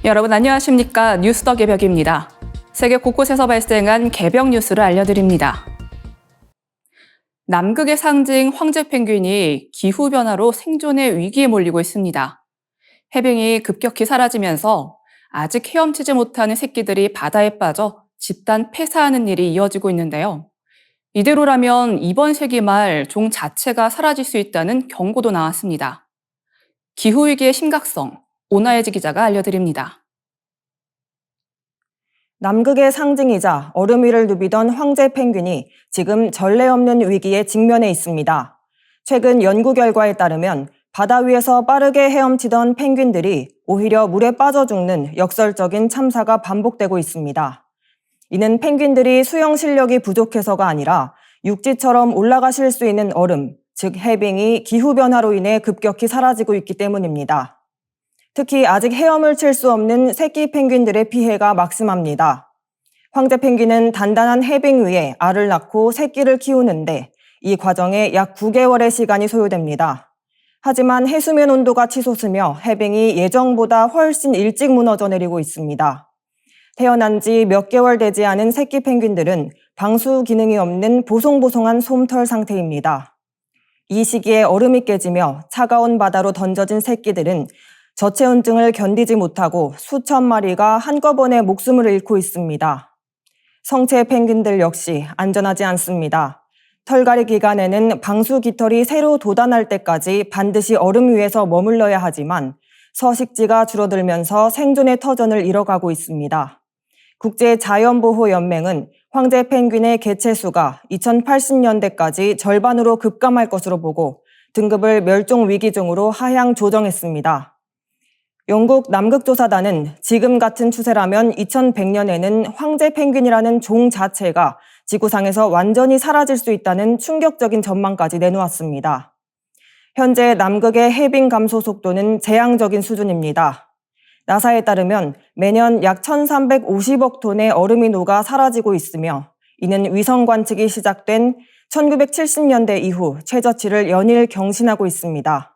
여러분 안녕하십니까? 뉴스더 개벽입니다. 세계 곳곳에서 발생한 개벽 뉴스를 알려드립니다. 남극의 상징 황제 펭귄이 기후변화로 생존의 위기에 몰리고 있습니다. 해빙이 급격히 사라지면서 아직 헤엄치지 못하는 새끼들이 바다에 빠져 집단 폐사하는 일이 이어지고 있는데요. 이대로라면 이번 세기 말 종 자체가 사라질 수 있다는 경고도 나왔습니다. 기후위기의 심각성, 오나혜지 기자가 알려드립니다. 남극의 상징이자 얼음 위를 누비던 황제 펭귄이 지금 전례 없는 위기에 직면해 있습니다. 최근 연구 결과에 따르면 바다 위에서 빠르게 헤엄치던 펭귄들이 오히려 물에 빠져 죽는 역설적인 참사가 반복되고 있습니다. 이는 펭귄들이 수영 실력이 부족해서가 아니라 육지처럼 올라가실 수 있는 얼음, 즉 해빙이 기후변화로 인해 급격히 사라지고 있기 때문입니다. 특히 아직 헤엄을 칠 수 없는 새끼 펭귄들의 피해가 막심합니다. 황제 펭귄은 단단한 해빙 위에 알을 낳고 새끼를 키우는데 이 과정에 약 9개월의 시간이 소요됩니다. 하지만 해수면 온도가 치솟으며 해빙이 예정보다 훨씬 일찍 무너져 내리고 있습니다. 태어난 지 몇 개월 되지 않은 새끼 펭귄들은 방수 기능이 없는 보송보송한 솜털 상태입니다. 이 시기에 얼음이 깨지며 차가운 바다로 던져진 새끼들은 저체온증을 견디지 못하고 수천 마리가 한꺼번에 목숨을 잃고 있습니다. 성체 펭귄들 역시 안전하지 않습니다. 털갈이 기간에는 방수 깃털이 새로 돋아날 때까지 반드시 얼음 위에서 머물러야 하지만 서식지가 줄어들면서 생존의 터전을 잃어가고 있습니다. 국제자연보호연맹은 황제 펭귄의 개체수가 2080년대까지 절반으로 급감할 것으로 보고 등급을 멸종위기종으로 하향 조정했습니다. 영국 남극조사단은 지금 같은 추세라면 2100년에는 황제 펭귄이라는 종 자체가 지구상에서 완전히 사라질 수 있다는 충격적인 전망까지 내놓았습니다. 현재 남극의 해빙 감소 속도는 재앙적인 수준입니다. 나사에 따르면 매년 약 1350억 톤의 얼음이 녹아 사라지고 있으며 이는 위성 관측이 시작된 1970년대 이후 최저치를 연일 경신하고 있습니다.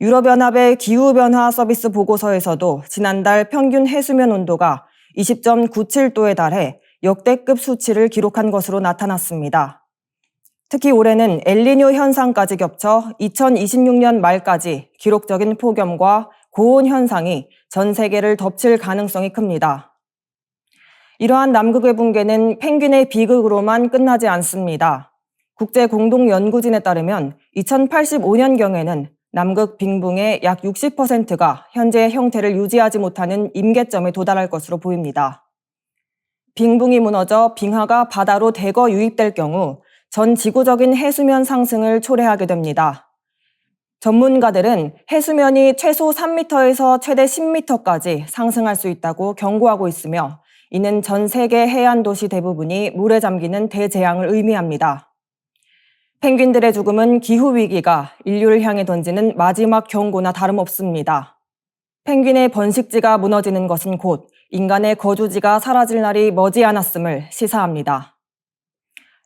유럽연합의 기후변화 서비스 보고서에서도 지난달 평균 해수면 온도가 20.97도에 달해 역대급 수치를 기록한 것으로 나타났습니다. 특히 올해는 엘니뇨 현상까지 겹쳐 2026년 말까지 기록적인 폭염과 고온 현상이 전 세계를 덮칠 가능성이 큽니다. 이러한 남극의 붕괴는 펭귄의 비극으로만 끝나지 않습니다. 국제공동연구진에 따르면 2085년경에는 남극 빙붕의 약 60%가 현재의 형태를 유지하지 못하는 임계점에 도달할 것으로 보입니다. 빙붕이 무너져 빙하가 바다로 대거 유입될 경우 전 지구적인 해수면 상승을 초래하게 됩니다. 전문가들은 해수면이 최소 3m에서 최대 10m까지 상승할 수 있다고 경고하고 있으며 이는 전 세계 해안 도시 대부분이 물에 잠기는 대재앙을 의미합니다. 펭귄들의 죽음은 기후위기가 인류를 향해 던지는 마지막 경고나 다름없습니다. 펭귄의 번식지가 무너지는 것은 곧 인간의 거주지가 사라질 날이 머지않았음을 시사합니다.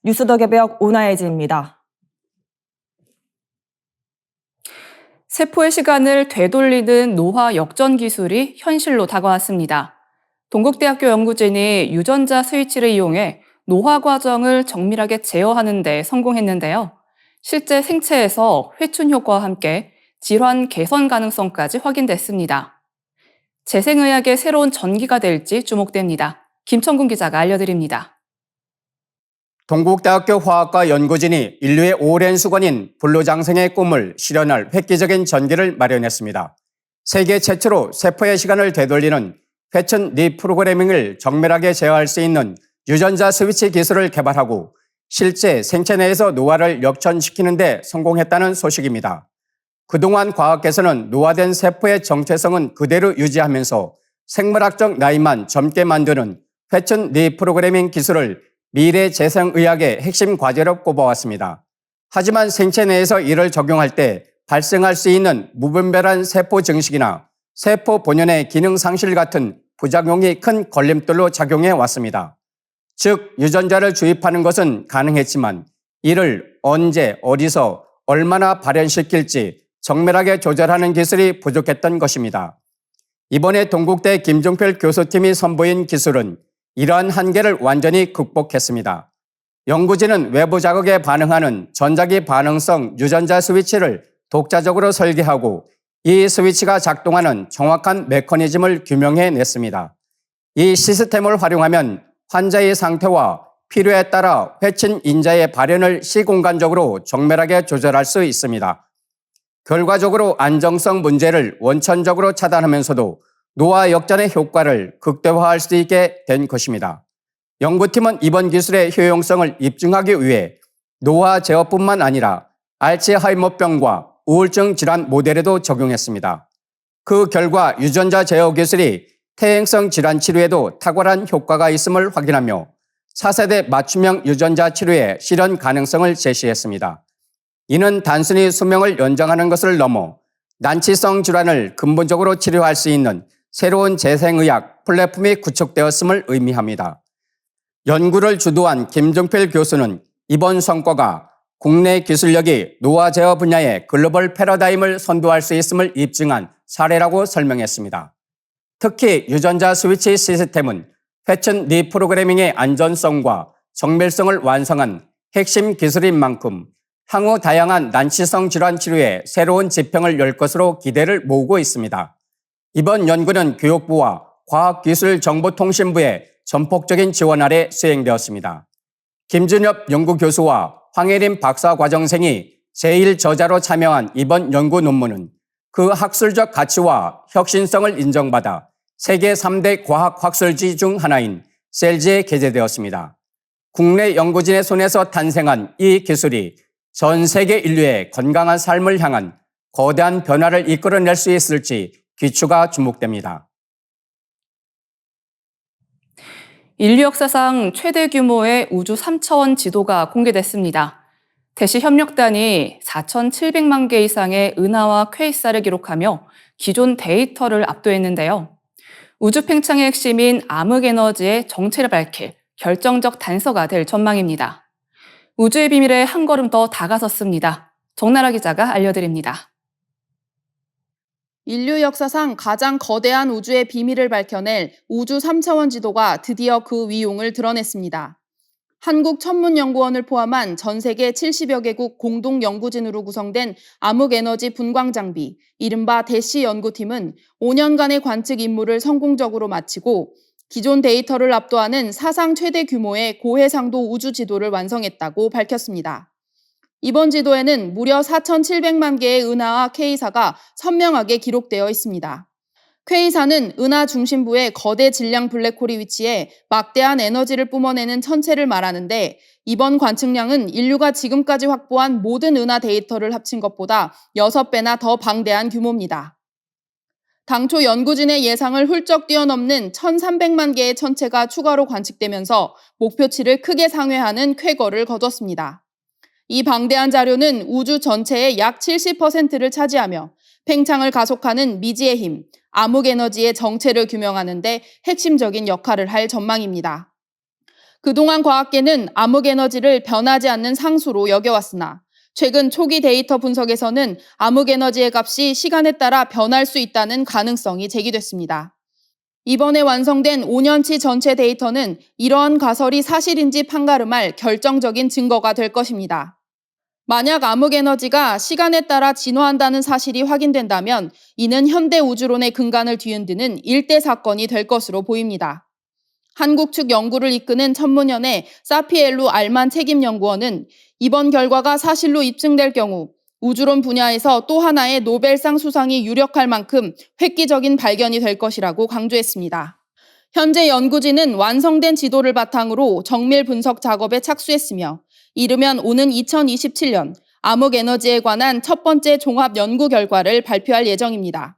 뉴스더 개벽 오나혜지입니다. 세포의 시간을 되돌리는 노화 역전 기술이 현실로 다가왔습니다. 동국대학교 연구진이 유전자 스위치를 이용해 노화 과정을 정밀하게 제어하는 데 성공했는데요. 실제 생체에서 회춘 효과와 함께 질환 개선 가능성까지 확인됐습니다. 재생의학의 새로운 전기가 될지 주목됩니다. 김천군 기자가 알려드립니다. 동국대학교 화학과 연구진이 인류의 오랜 수건인 불로장생의 꿈을 실현할 획기적인 전기를 마련했습니다. 세계 최초로 세포의 시간을 되돌리는 회춘 리프로그래밍을 정밀하게 제어할 수 있는 유전자 스위치 기술을 개발하고 실제 생체 내에서 노화를 역전시키는 데 성공했다는 소식입니다. 그동안 과학계에서는 노화된 세포의 정체성은 그대로 유지하면서 생물학적 나이만 젊게 만드는 회춘 리프로그래밍 기술을 미래 재생의학의 핵심 과제로 꼽아왔습니다. 하지만 생체 내에서 이를 적용할 때 발생할 수 있는 무분별한 세포 증식이나 세포 본연의 기능 상실 같은 부작용이 큰 걸림돌로 작용해 왔습니다. 즉, 유전자를 주입하는 것은 가능했지만 이를 언제, 어디서, 얼마나 발현시킬지 정밀하게 조절하는 기술이 부족했던 것입니다. 이번에 동국대 김종필 교수팀이 선보인 기술은 이러한 한계를 완전히 극복했습니다. 연구진은 외부 자극에 반응하는 전자기 반응성 유전자 스위치를 독자적으로 설계하고 이 스위치가 작동하는 정확한 메커니즘을 규명해냈습니다. 이 시스템을 활용하면 환자의 상태와 필요에 따라 회친 인자의 발현을 시공간적으로 정밀하게 조절할 수 있습니다. 결과적으로 안정성 문제를 원천적으로 차단하면서도 노화 역전의 효과를 극대화할 수 있게 된 것입니다. 연구팀은 이번 기술의 효용성을 입증하기 위해 노화 제어뿐만 아니라 알츠하이머병과 우울증 질환 모델에도 적용했습니다. 그 결과 유전자 제어 기술이 퇴행성 질환 치료에도 탁월한 효과가 있음을 확인하며 차세대 맞춤형 유전자 치료의 실현 가능성을 제시했습니다. 이는 단순히 수명을 연장하는 것을 넘어 난치성 질환을 근본적으로 치료할 수 있는 새로운 재생의학 플랫폼이 구축되었음을 의미합니다. 연구를 주도한 김종필 교수는 이번 성과가 국내 기술력이 노화 제어 분야의 글로벌 패러다임을 선도할 수 있음을 입증한 사례라고 설명했습니다. 특히 유전자 스위치 시스템은 회춘 리프로그래밍의 안전성과 정밀성을 완성한 핵심 기술인 만큼 향후 다양한 난치성 질환 치료에 새로운 지평을 열 것으로 기대를 모으고 있습니다. 이번 연구는 교육부와 과학기술정보통신부의 전폭적인 지원 아래 수행되었습니다. 김준엽 연구교수와 황혜림 박사과정생이 제1저자로 참여한 이번 연구 논문은 그 학술적 가치와 혁신성을 인정받아 세계 3대 과학 학술지 중 하나인 셀지에 게재되었습니다. 국내 연구진의 손에서 탄생한 이 기술이 전 세계 인류의 건강한 삶을 향한 거대한 변화를 이끌어낼 수 있을지 귀추가 주목됩니다. 인류 역사상 최대 규모의 우주 3차원 지도가 공개됐습니다. 대시 협력단이 4,700만 개 이상의 은하와 퀘이사를 기록하며 기존 데이터를 압도했는데요. 우주 팽창의 핵심인 암흑에너지의 정체를 밝힐 결정적 단서가 될 전망입니다. 우주의 비밀에 한 걸음 더 다가섰습니다. 정나라 기자가 알려드립니다. 인류 역사상 가장 거대한 우주의 비밀을 밝혀낼 우주 3차원 지도가 드디어 그 위용을 드러냈습니다. 한국천문연구원을 포함한 전 세계 70여 개국 공동 연구진으로 구성된 암흑에너지 분광 장비, 이른바 대시 연구팀은 5년간의 관측 임무를 성공적으로 마치고 기존 데이터를 압도하는 사상 최대 규모의 고해상도 우주 지도를 완성했다고 밝혔습니다. 이번 지도에는 무려 4,700만 개의 은하와 퀘이사가 선명하게 기록되어 있습니다. 퀘이사는 은하 중심부에 거대 질량 블랙홀이 위치해 막대한 에너지를 뿜어내는 천체를 말하는데 이번 관측량은 인류가 지금까지 확보한 모든 은하 데이터를 합친 것보다 6배나 더 방대한 규모입니다. 당초 연구진의 예상을 훌쩍 뛰어넘는 1,300만 개의 천체가 추가로 관측되면서 목표치를 크게 상회하는 쾌거를 거뒀습니다. 이 방대한 자료는 우주 전체의 약 70%를 차지하며 팽창을 가속하는 미지의 힘, 암흑에너지의 정체를 규명하는 데 핵심적인 역할을 할 전망입니다. 그동안 과학계는 암흑에너지를 변하지 않는 상수로 여겨왔으나 최근 초기 데이터 분석에서는 암흑에너지의 값이 시간에 따라 변할 수 있다는 가능성이 제기됐습니다. 이번에 완성된 5년치 전체 데이터는 이러한 가설이 사실인지 판가름할 결정적인 증거가 될 것입니다. 만약 암흑에너지가 시간에 따라 진화한다는 사실이 확인된다면 이는 현대 우주론의 근간을 뒤흔드는 일대 사건이 될 것으로 보입니다. 한국 측 연구를 이끄는 천문연의 사피엘루 알만 책임연구원은 이번 결과가 사실로 입증될 경우 우주론 분야에서 또 하나의 노벨상 수상이 유력할 만큼 획기적인 발견이 될 것이라고 강조했습니다. 현재 연구진은 완성된 지도를 바탕으로 정밀 분석 작업에 착수했으며 이르면 오는 2027년 암흑에너지에 관한 첫 번째 종합 연구 결과를 발표할 예정입니다.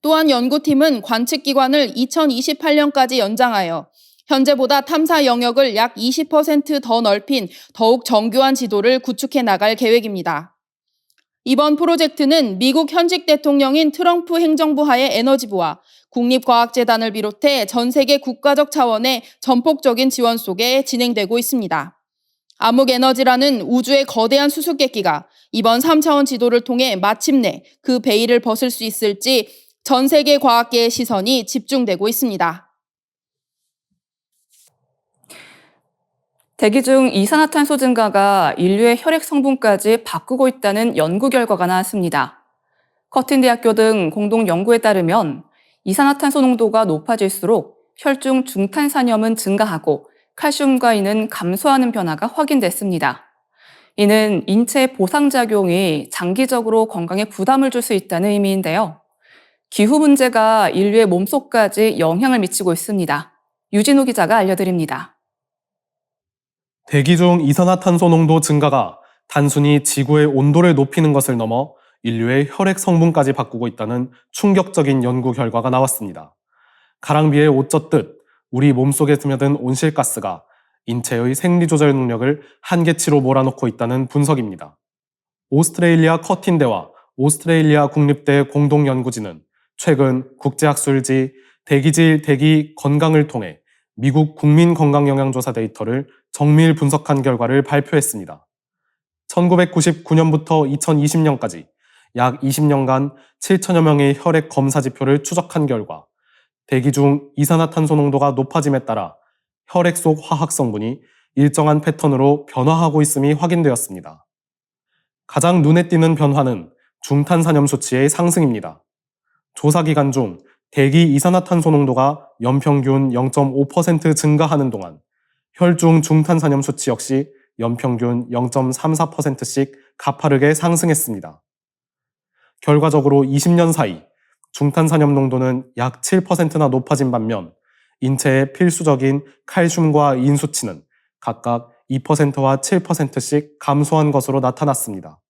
또한 연구팀은 관측 기간을 2028년까지 연장하여 현재보다 탐사 영역을 약 20% 더 넓힌 더욱 정교한 지도를 구축해 나갈 계획입니다. 이번 프로젝트는 미국 현직 대통령인 트럼프 행정부 하의 에너지부와 국립과학재단을 비롯해 전 세계 국가적 차원의 전폭적인 지원 속에 진행되고 있습니다. 암흑에너지라는 우주의 거대한 수수께끼가 이번 3차원 지도를 통해 마침내 그 베일을 벗을 수 있을지 전 세계 과학계의 시선이 집중되고 있습니다. 대기 중 이산화탄소 증가가 인류의 혈액 성분까지 바꾸고 있다는 연구 결과가 나왔습니다. 커튼 대학교 등 공동 연구에 따르면 이산화탄소 농도가 높아질수록 혈중 중탄산염은 증가하고 칼슘과 인은 감소하는 변화가 확인됐습니다. 이는 인체 보상작용이 장기적으로 건강에 부담을 줄 수 있다는 의미인데요. 기후 문제가 인류의 몸속까지 영향을 미치고 있습니다. 유진호 기자가 알려드립니다. 대기 중 이산화탄소 농도 증가가 단순히 지구의 온도를 높이는 것을 넘어 인류의 혈액 성분까지 바꾸고 있다는 충격적인 연구 결과가 나왔습니다. 가랑비에 옷 젖듯 우리 몸속에 스며든 온실가스가 인체의 생리조절 능력을 한계치로 몰아넣고 있다는 분석입니다. 오스트레일리아 커틴대와 오스트레일리아 국립대 공동연구진은 최근 국제학술지 대기질 대기 건강을 통해 미국 국민건강영양조사 데이터를 정밀 분석한 결과를 발표했습니다. 1999년부터 2020년까지 약 20년간 7천여 명의 혈액 검사 지표를 추적한 결과 대기 중 이산화탄소 농도가 높아짐에 따라 혈액 속 화학 성분이 일정한 패턴으로 변화하고 있음이 확인되었습니다. 가장 눈에 띄는 변화는 중탄산염 수치의 상승입니다. 조사 기간 중 대기 이산화탄소 농도가 연평균 0.5% 증가하는 동안 혈중 중탄산염 수치 역시 연평균 0.34%씩 가파르게 상승했습니다. 결과적으로 20년 사이 중탄산염 농도는 약 7%나 높아진 반면 인체에 필수적인 칼슘과 인 수치는 각각 2%와 7%씩 감소한 것으로 나타났습니다.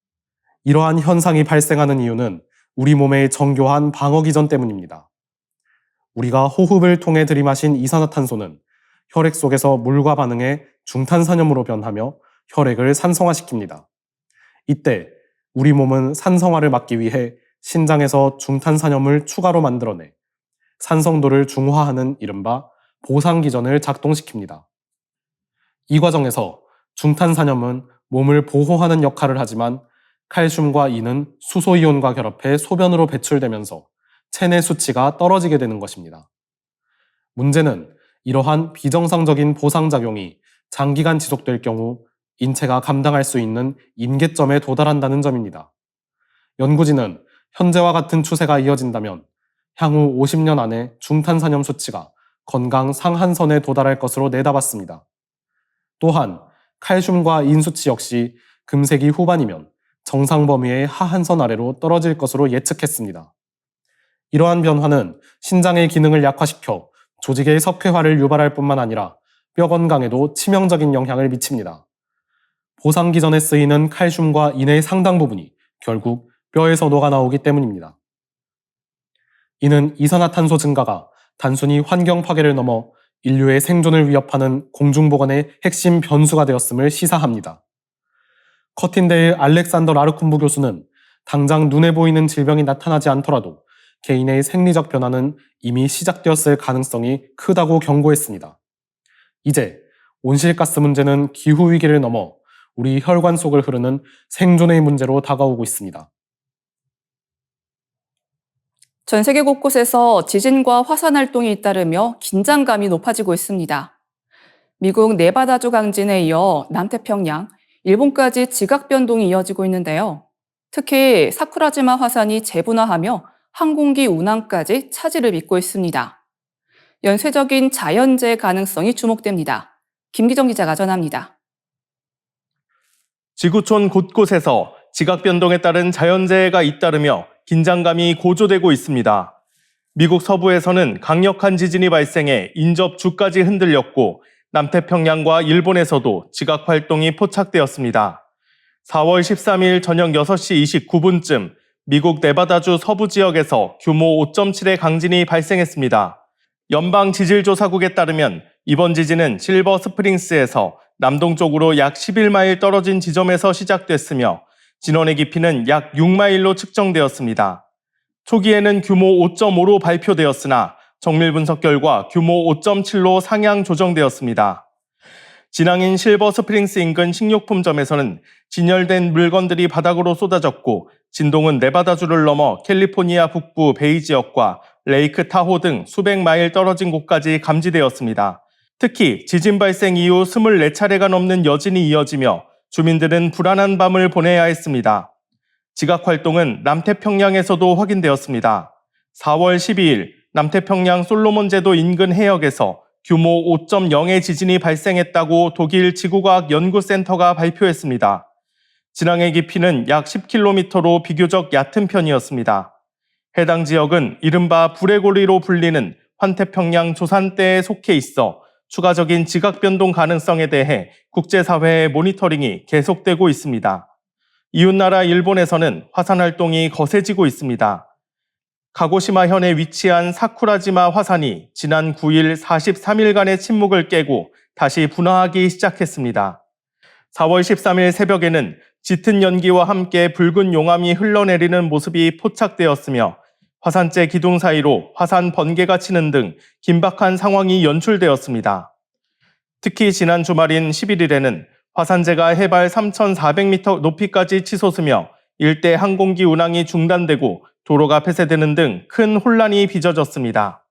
이러한 현상이 발생하는 이유는 우리 몸의 정교한 방어 기전 때문입니다. 우리가 호흡을 통해 들이마신 이산화탄소는 혈액 속에서 물과 반응해 중탄산염으로 변하며 혈액을 산성화시킵니다. 이때 우리 몸은 산성화를 막기 위해 신장에서 중탄산염을 추가로 만들어내 산성도를 중화하는 이른바 보상기전을 작동시킵니다. 이 과정에서 중탄산염은 몸을 보호하는 역할을 하지만 칼슘과 인은 수소이온과 결합해 소변으로 배출되면서 체내 수치가 떨어지게 되는 것입니다. 문제는 이러한 비정상적인 보상작용이 장기간 지속될 경우 인체가 감당할 수 있는 임계점에 도달한다는 점입니다. 연구진은 현재와 같은 추세가 이어진다면 향후 50년 안에 중탄산염 수치가 건강 상한선에 도달할 것으로 내다봤습니다. 또한 칼슘과 인 수치 역시 금세기 후반이면 정상 범위의 하한선 아래로 떨어질 것으로 예측했습니다. 이러한 변화는 신장의 기능을 약화시켜 조직의 석회화를 유발할 뿐만 아니라 뼈 건강에도 치명적인 영향을 미칩니다. 보상기전에 쓰이는 칼슘과 인의 상당 부분이 결국 뼈에서 녹아나오기 때문입니다. 이는 이산화탄소 증가가 단순히 환경 파괴를 넘어 인류의 생존을 위협하는 공중보건의 핵심 변수가 되었음을 시사합니다. 커틴대의 알렉산더 라르콤부 교수는 당장 눈에 보이는 질병이 나타나지 않더라도 개인의 생리적 변화는 이미 시작되었을 가능성이 크다고 경고했습니다. 이제 온실가스 문제는 기후위기를 넘어 우리 혈관 속을 흐르는 생존의 문제로 다가오고 있습니다. 전 세계 곳곳에서 지진과 화산 활동이 잇따르며 긴장감이 높아지고 있습니다. 미국 네바다주 강진에 이어 남태평양, 일본까지 지각 변동이 이어지고 있는데요. 특히 사쿠라지마 화산이 재분화하며 항공기 운항까지 차질을 빚고 있습니다. 연쇄적인 자연재해 가능성이 주목됩니다. 김기정 기자가 전합니다. 지구촌 곳곳에서 지각 변동에 따른 자연재해가 잇따르며 긴장감이 고조되고 있습니다. 미국 서부에서는 강력한 지진이 발생해 인접주까지 흔들렸고 남태평양과 일본에서도 지각 활동이 포착되었습니다. 4월 13일 저녁 6시 29분쯤 미국 네바다주 서부 지역에서 규모 5.7의 강진이 발생했습니다. 연방지질조사국에 따르면 이번 지진은 실버 스프링스에서 남동쪽으로 약 11마일 떨어진 지점에서 시작됐으며 진원의 깊이는 약 6마일로 측정되었습니다. 초기에는 규모 5.5로 발표되었으나 정밀 분석 결과 규모 5.7로 상향 조정되었습니다. 진앙인 실버 스프링스 인근 식료품점에서는 진열된 물건들이 바닥으로 쏟아졌고 진동은 네바다주를 넘어 캘리포니아 북부 베이 지역과 레이크 타호 등 수백 마일 떨어진 곳까지 감지되었습니다. 특히 지진 발생 이후 24차례가 넘는 여진이 이어지며 주민들은 불안한 밤을 보내야 했습니다. 지각 활동은 남태평양에서도 확인되었습니다. 4월 12일 남태평양 솔로몬 제도 인근 해역에서 규모 5.0의 지진이 발생했다고 독일 지구과학 연구센터가 발표했습니다. 진앙의 깊이는 약 10km로 비교적 얕은 편이었습니다. 해당 지역은 이른바 불의 고리로 불리는 환태평양 조산대에 속해 있어 추가적인 지각 변동 가능성에 대해 국제사회의 모니터링이 계속되고 있습니다. 이웃나라 일본에서는 화산 활동이 거세지고 있습니다. 가고시마현에 위치한 사쿠라지마 화산이 지난 9일 43일간의 침묵을 깨고 다시 분화하기 시작했습니다. 4월 13일 새벽에는 짙은 연기와 함께 붉은 용암이 흘러내리는 모습이 포착되었으며 화산재 기둥 사이로 화산 번개가 치는 등 긴박한 상황이 연출되었습니다. 특히 지난 주말인 11일에는 화산재가 해발 3,400m 높이까지 치솟으며 일대 항공기 운항이 중단되고 도로가 폐쇄되는 등 큰 혼란이 빚어졌습니다.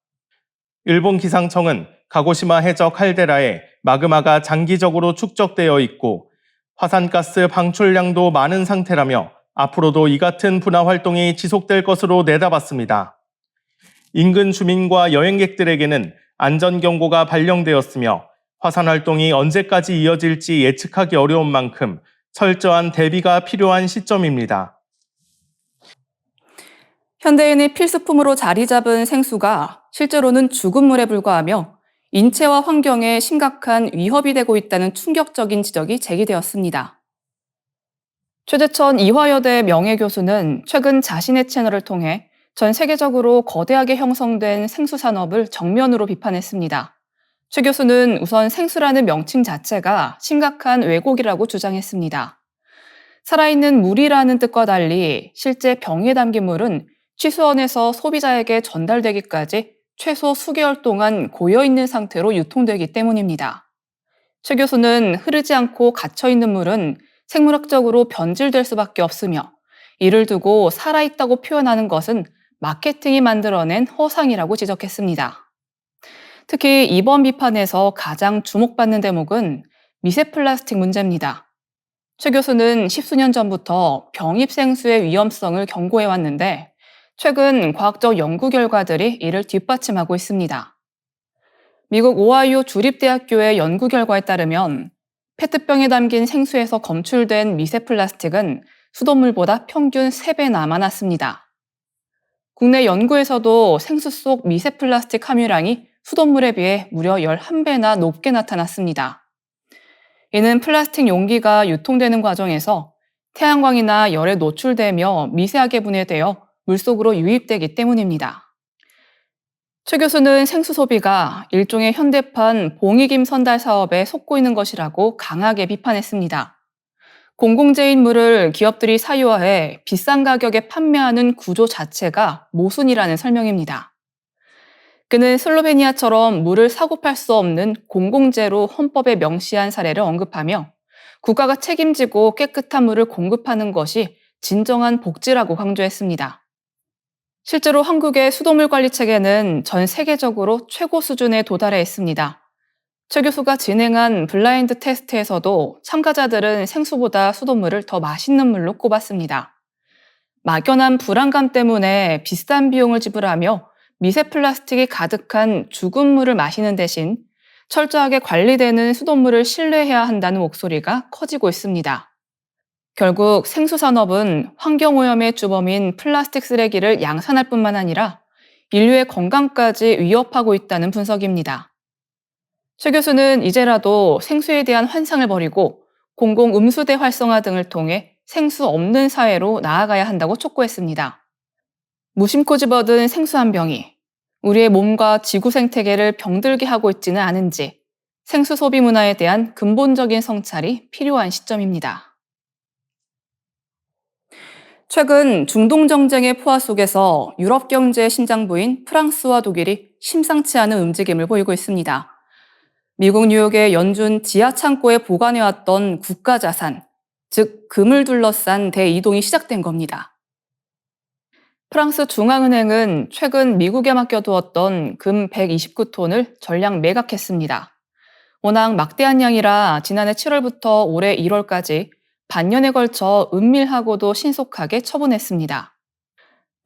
일본 기상청은 가고시마 해저 칼데라에 마그마가 장기적으로 축적되어 있고 화산가스 방출량도 많은 상태라며 앞으로도 이 같은 분화 활동이 지속될 것으로 내다봤습니다. 인근 주민과 여행객들에게는 안전경고가 발령되었으며 화산 활동이 언제까지 이어질지 예측하기 어려운 만큼 철저한 대비가 필요한 시점입니다. 현대인의 필수품으로 자리 잡은 생수가 실제로는 죽은 물에 불과하며 인체와 환경에 심각한 위협이 되고 있다는 충격적인 지적이 제기되었습니다. 최재천 이화여대 명예교수는 최근 자신의 채널을 통해 전 세계적으로 거대하게 형성된 생수 산업을 정면으로 비판했습니다. 최 교수는 우선 생수라는 명칭 자체가 심각한 왜곡이라고 주장했습니다. 살아있는 물이라는 뜻과 달리 실제 병에 담긴 물은 취수원에서 소비자에게 전달되기까지 최소 수개월 동안 고여있는 상태로 유통되기 때문입니다. 최 교수는 흐르지 않고 갇혀있는 물은 생물학적으로 변질될 수밖에 없으며 이를 두고 살아있다고 표현하는 것은 마케팅이 만들어낸 허상이라고 지적했습니다. 특히 이번 비판에서 가장 주목받는 대목은 미세 플라스틱 문제입니다. 최 교수는 10수년 전부터 병입생수의 위험성을 경고해왔는데 최근 과학적 연구 결과들이 이를 뒷받침하고 있습니다. 미국 오하이오 주립대학교의 연구 결과에 따르면 페트병에 담긴 생수에서 검출된 미세 플라스틱은 수돗물보다 평균 3배나 많았습니다. 국내 연구에서도 생수 속 미세 플라스틱 함유량이 수돗물에 비해 무려 11배나 높게 나타났습니다. 이는 플라스틱 용기가 유통되는 과정에서 태양광이나 열에 노출되며 미세하게 분해되어 물속으로 유입되기 때문입니다. 최 교수는 생수 소비가 일종의 현대판 봉익임 선달 사업에 속고 있는 것이라고 강하게 비판했습니다. 공공재인 물을 기업들이 사유화해 비싼 가격에 판매하는 구조 자체가 모순이라는 설명입니다. 그는 슬로베니아처럼 물을 사고 팔 수 없는 공공재로 헌법에 명시한 사례를 언급하며 국가가 책임지고 깨끗한 물을 공급하는 것이 진정한 복지라고 강조했습니다. 실제로 한국의 수돗물 관리 체계는 전 세계적으로 최고 수준에 도달해 있습니다. 최 교수가 진행한 블라인드 테스트에서도 참가자들은 생수보다 수돗물을 더 맛있는 물로 꼽았습니다. 막연한 불안감 때문에 비싼 비용을 지불하며 미세 플라스틱이 가득한 죽은 물을 마시는 대신 철저하게 관리되는 수돗물을 신뢰해야 한다는 목소리가 커지고 있습니다. 결국 생수 산업은 환경오염의 주범인 플라스틱 쓰레기를 양산할 뿐만 아니라 인류의 건강까지 위협하고 있다는 분석입니다. 최 교수는 이제라도 생수에 대한 환상을 버리고 공공음수대 활성화 등을 통해 생수 없는 사회로 나아가야 한다고 촉구했습니다. 무심코 집어든 생수 한 병이 우리의 몸과 지구 생태계를 병들게 하고 있지는 않은지 생수 소비 문화에 대한 근본적인 성찰이 필요한 시점입니다. 최근 중동 정쟁의 포화 속에서 유럽 경제의 심장부인 프랑스와 독일이 심상치 않은 움직임을 보이고 있습니다. 미국 뉴욕의 연준 지하 창고에 보관해왔던 국가자산, 즉 금을 둘러싼 대이동이 시작된 겁니다. 프랑스 중앙은행은 최근 미국에 맡겨두었던 금 129톤을 전량 매각했습니다. 워낙 막대한 양이라 지난해 7월부터 올해 1월까지 반년에 걸쳐 은밀하고도 신속하게 처분했습니다.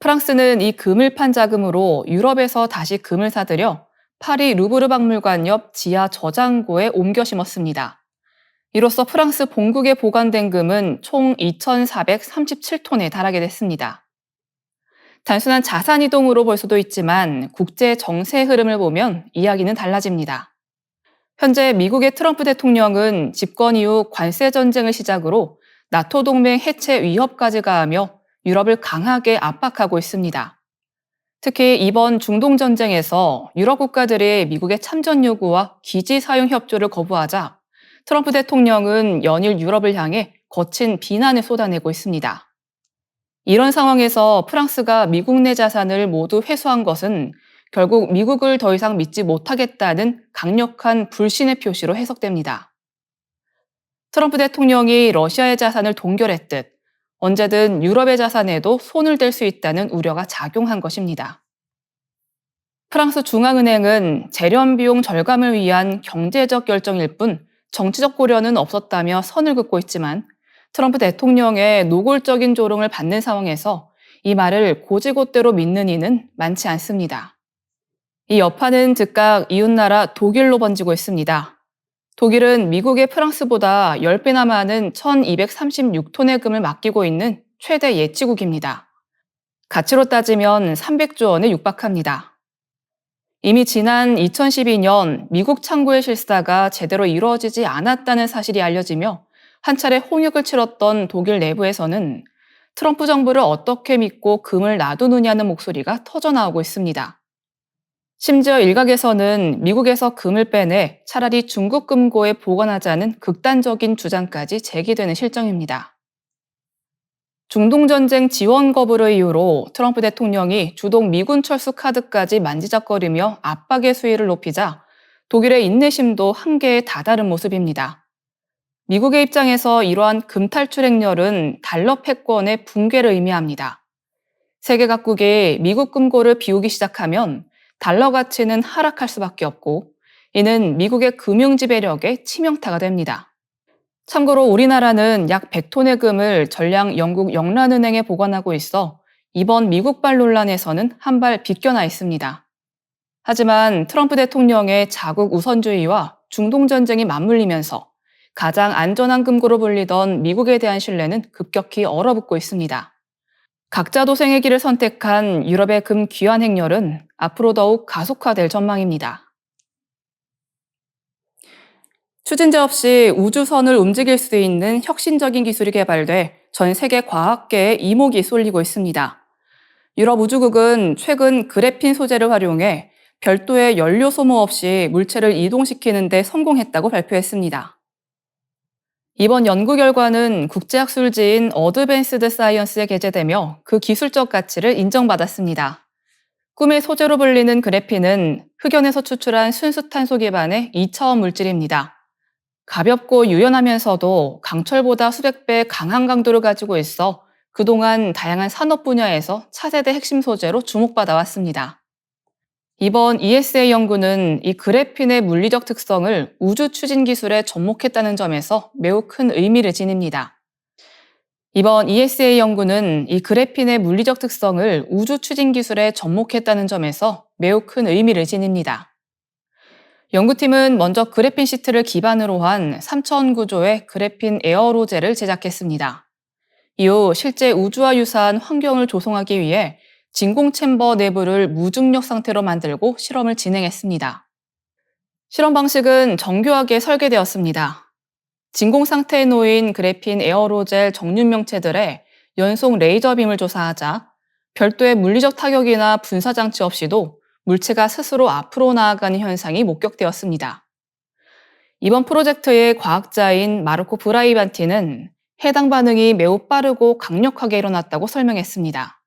프랑스는 이 금을 판 자금으로 유럽에서 다시 금을 사들여 파리 루브르 박물관 옆 지하 저장고에 옮겨 심었습니다. 이로써 프랑스 본국에 보관된 금은 총 2,437톤에 달하게 됐습니다. 단순한 자산 이동으로 볼 수도 있지만 국제 정세 흐름을 보면 이야기는 달라집니다. 현재 미국의 트럼프 대통령은 집권 이후 관세 전쟁을 시작으로 나토 동맹 해체 위협까지 가하며 유럽을 강하게 압박하고 있습니다. 특히 이번 중동 전쟁에서 유럽 국가들이 미국의 참전 요구와 기지 사용 협조를 거부하자 트럼프 대통령은 연일 유럽을 향해 거친 비난을 쏟아내고 있습니다. 이런 상황에서 프랑스가 미국 내 자산을 모두 회수한 것은 결국 미국을 더 이상 믿지 못하겠다는 강력한 불신의 표시로 해석됩니다. 트럼프 대통령이 러시아의 자산을 동결했듯 언제든 유럽의 자산에도 손을 댈 수 있다는 우려가 작용한 것입니다. 프랑스 중앙은행은 재련 비용 절감을 위한 경제적 결정일 뿐 정치적 고려는 없었다며 선을 긋고 있지만 트럼프 대통령의 노골적인 조롱을 받는 상황에서 이 말을 고지곳대로 믿는 이는 많지 않습니다. 이 여파는 즉각 이웃나라 독일로 번지고 있습니다. 독일은 미국의 프랑스보다 10배나 많은 1,236톤의 금을 맡기고 있는 최대 예치국입니다. 가치로 따지면 300조 원에 육박합니다. 이미 지난 2012년 미국 창고의 실사가 제대로 이루어지지 않았다는 사실이 알려지며 한 차례 홍역을 치렀던 독일 내부에서는 트럼프 정부를 어떻게 믿고 금을 놔두느냐는 목소리가 터져나오고 있습니다. 심지어 일각에서는 미국에서 금을 빼내 차라리 중국 금고에 보관하자는 극단적인 주장까지 제기되는 실정입니다. 중동전쟁 지원 거부를 이유로 트럼프 대통령이 주동 미군 철수 카드까지 만지작거리며 압박의 수위를 높이자 독일의 인내심도 한계에 다다른 모습입니다. 미국의 입장에서 이러한 금 탈출 행렬은 달러 패권의 붕괴를 의미합니다. 세계 각국이 미국 금고를 비우기 시작하면 달러 가치는 하락할 수밖에 없고 이는 미국의 금융 지배력에 치명타가 됩니다. 참고로 우리나라는 약 100톤의 금을 전량 영국 영란은행에 보관하고 있어 이번 미국발 논란에서는 한 발 비껴나 있습니다. 하지만 트럼프 대통령의 자국 우선주의와 중동 전쟁이 맞물리면서 가장 안전한 금고로 불리던 미국에 대한 신뢰는 급격히 얼어붙고 있습니다. 각자 도생의 길을 선택한 유럽의 금 귀환 행렬은 앞으로 더욱 가속화될 전망입니다. 추진제 없이 우주선을 움직일 수 있는 혁신적인 기술이 개발돼 전 세계 과학계에 이목이 쏠리고 있습니다. 유럽 우주국은 최근 그래핀 소재를 활용해 별도의 연료 소모 없이 물체를 이동시키는 데 성공했다고 발표했습니다. 이번 연구 결과는 국제학술지인 어드밴스드 사이언스에 게재되며 그 기술적 가치를 인정받았습니다. 꿈의 소재로 불리는 그래핀은 흑연에서 추출한 순수 탄소 기반의 2차원 물질입니다. 가볍고 유연하면서도 강철보다 수백 배 강한 강도를 가지고 있어 그동안 다양한 산업 분야에서 차세대 핵심 소재로 주목받아 왔습니다. 이번 ESA 연구는 이 그래핀의 물리적 특성을 우주 추진 기술에 접목했다는 점에서 매우 큰 의미를 지닙니다. 이번 ESA 연구는 이 그래핀의 물리적 특성을 우주 추진 기술에 접목했다는 점에서 매우 큰 의미를 지닙니다. 연구팀은 먼저 그래핀 시트를 기반으로 한 3차원 구조의 그래핀 에어로젤을 제작했습니다. 이후 실제 우주와 유사한 환경을 조성하기 위해 진공 챔버 내부를 무중력 상태로 만들고 실험을 진행했습니다. 실험 방식은 정교하게 설계되었습니다. 진공 상태에 놓인 그래핀 에어로젤 정륜명체들의 연속 레이저 빔을 조사하자 별도의 물리적 타격이나 분사 장치 없이도 물체가 스스로 앞으로 나아가는 현상이 목격되었습니다. 이번 프로젝트의 과학자인 마르코 브라이반티는 해당 반응이 매우 빠르고 강력하게 일어났다고 설명했습니다.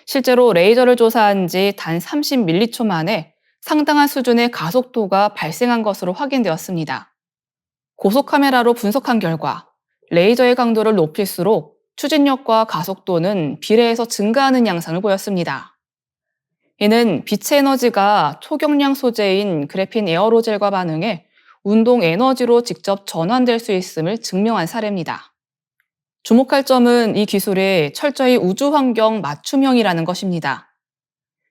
실제로 레이저를 조사한 지 단 30밀리초 만에 상당한 수준의 가속도가 발생한 것으로 확인되었습니다. 고속카메라로 분석한 결과 레이저의 강도를 높일수록 추진력과 가속도는 비례해서 증가하는 양상을 보였습니다. 이는 빛의 에너지가 초경량 소재인 그래핀 에어로젤과 반응해 운동 에너지로 직접 전환될 수 있음을 증명한 사례입니다. 주목할 점은 이 기술이 철저히 우주 환경 맞춤형이라는 것입니다.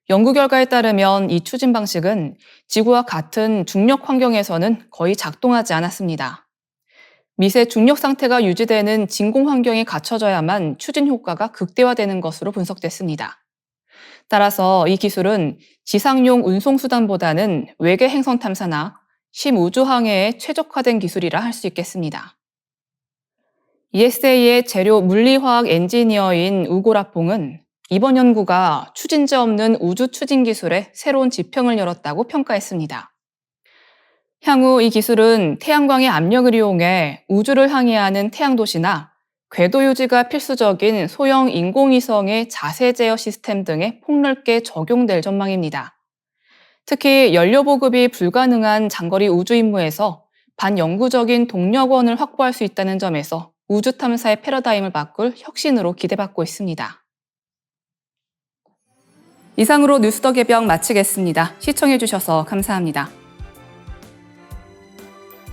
연구 결과에 따르면 이 추진 방식은 지구와 같은 중력 환경에서는 거의 작동하지 않았습니다. 미세 중력 상태가 유지되는 진공 환경이 갖춰져야만 추진 효과가 극대화되는 것으로 분석됐습니다. 따라서 이 기술은 지상용 운송수단보다는 외계 행성 탐사나 심우주항해에 최적화된 기술이라 할 수 있겠습니다. ESA의 재료 물리화학 엔지니어인 우고라퐁은 이번 연구가 추진제 없는 우주 추진 기술의 새로운 지평을 열었다고 평가했습니다. 향후 이 기술은 태양광의 압력을 이용해 우주를 항해하는 태양도시나 궤도 유지가 필수적인 소형 인공위성의 자세 제어 시스템 등에 폭넓게 적용될 전망입니다. 특히 연료 보급이 불가능한 장거리 우주 임무에서 반영구적인 동력원을 확보할 수 있다는 점에서 우주 탐사의 패러다임을 바꿀 혁신으로 기대받고 있습니다. 이상으로 뉴스 더 개병 마치겠습니다. 시청해주셔서 감사합니다.